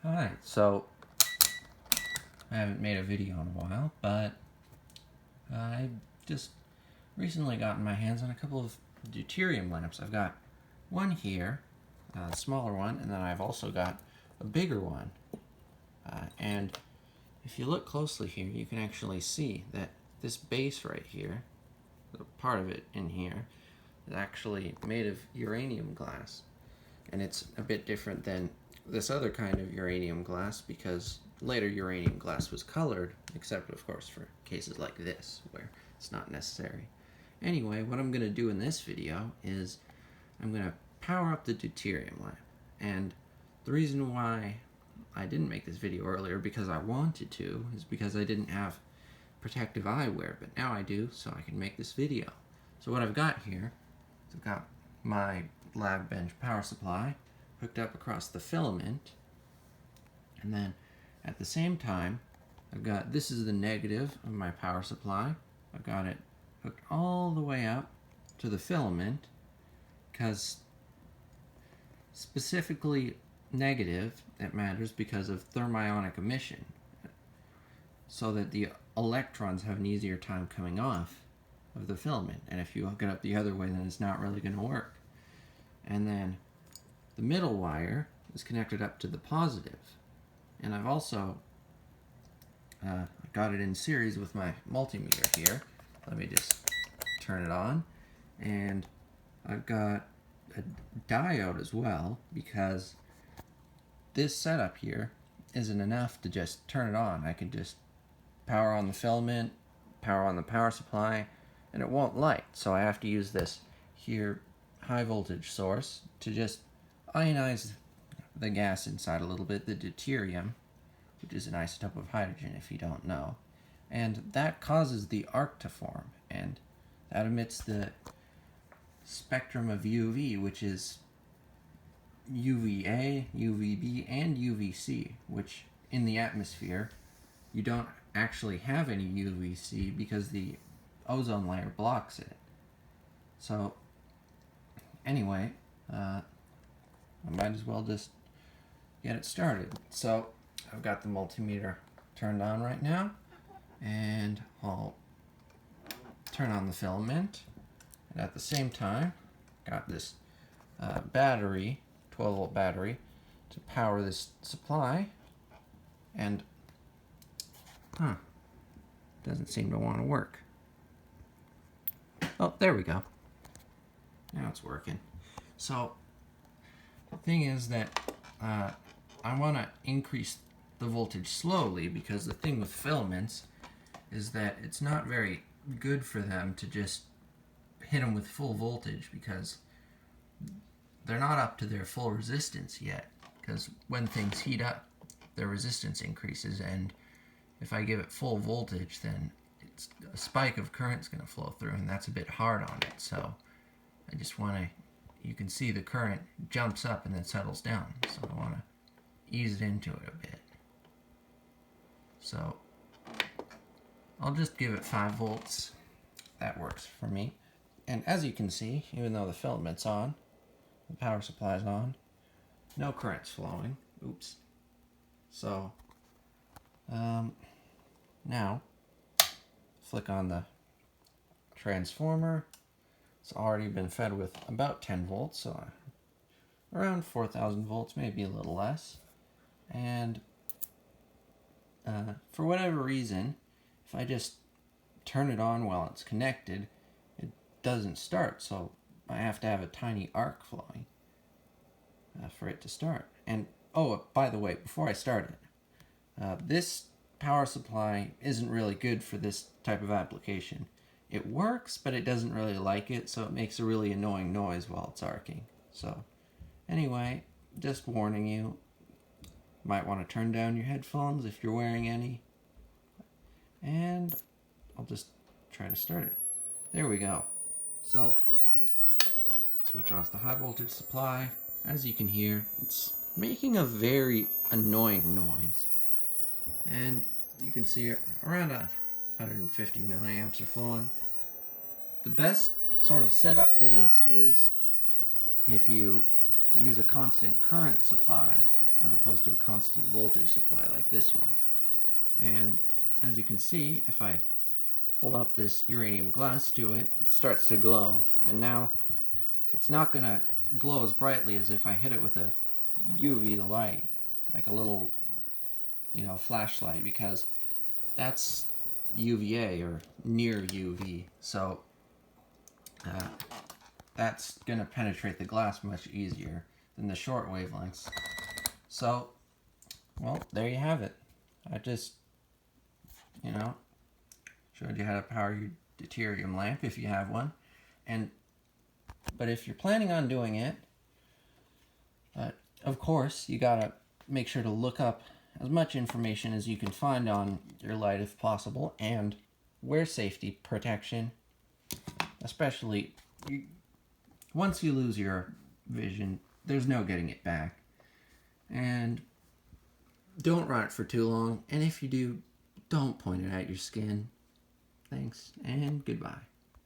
Alright, so I haven't made a video in a while, but I just recently gotten my hands on a couple of deuterium lamps. I've got one here, a smaller one, and then I've also got a bigger one. And if you look closely here, you can actually see that this base right here, the part of it in here, is actually made of uranium glass. And it's a bit different than this other kind of uranium glass because later uranium glass was colored, except of course for cases like this where it's not necessary. Anyway, what I'm going to do in this video is I'm going to power up the deuterium lamp. And the reason why I didn't make this video earlier because I wanted to is because I didn't have protective eyewear, but now I do, so I can make this video. So what I've got here is I've got my lab bench power supply hooked up across the filament, and then at the same time I've got, this is the negative of my power supply. I've got it hooked all the way up to the filament because specifically negative, it matters because of thermionic emission, so that the electrons have an easier time coming off of the filament, and if you hook it up the other way, then it's not really going to work. And then the middle wire is connected up to the positive, and I've also got it in series with my multimeter here. Let me just turn it on, and I've got a diode as well, because this setup here isn't enough to just turn it on. I can just power on the filament, power on the power supply, and it won't light. So I have to use this here high voltage source to just ionize the gas inside a little bit, the deuterium, which is an isotope of hydrogen if you don't know. And that causes the arc to form, and that emits the spectrum of UV, which is UVA, UVB, and UVC, which in the atmosphere you don't actually have any UVC because the ozone layer blocks it. So anyway, I might as well just get it started. So I've got the multimeter turned on right now, and I'll turn on the filament, and at the same time got this battery, 12-volt battery, to power this supply, and doesn't seem to want to work. Oh, there we go. Now it's working. So the thing is that I want to increase the voltage slowly, because the thing with filaments is that it's not very good for them to just hit them with full voltage, because they're not up to their full resistance yet, because when things heat up, their resistance increases, and if I give it full voltage, then it's a spike of current's going to flow through, and that's a bit hard on it. So I just want to, you can see the current jumps up and then settles down, so I want to ease it into it a bit. So I'll just give it 5 volts. That works for me. And as you can see, even though the filament's on, the power supply's on, no current's flowing. Oops. So now flick on the transformer. It's already been fed with about 10 volts, so around 4,000 volts, maybe a little less. And for whatever reason, if I just turn it on while it's connected, it doesn't start, so I have to have a tiny arc flowing for it to start. And oh, by the way, before I start it, this power supply isn't really good for this type of application. It works, but it doesn't really like it, so it makes a really annoying noise while it's arcing. So anyway, just warning you, might want to turn down your headphones if you're wearing any. And I'll just try to start it. There we go. So switch off the high voltage supply. As you can hear, it's making a very annoying noise. And you can see around 150 milliamps are flowing. The best sort of setup for this is if you use a constant current supply as opposed to a constant voltage supply like this one. And as you can see, if I hold up this uranium glass to it, it starts to glow. And now it's not going to glow as brightly as if I hit it with a UV light, like a little, flashlight, because that's UVA, or near UV. So that's going to penetrate the glass much easier than the short wavelengths. So, well, there you have it. I just, showed you how to power your deuterium lamp if you have one. But if you're planning on doing it, of course, you gotta make sure to look up as much information as you can find on your light if possible, and wear safety protection, especially once you lose your vision, there's no getting it back. And don't run it for too long, and if you do, don't point it at your skin. Thanks, and goodbye.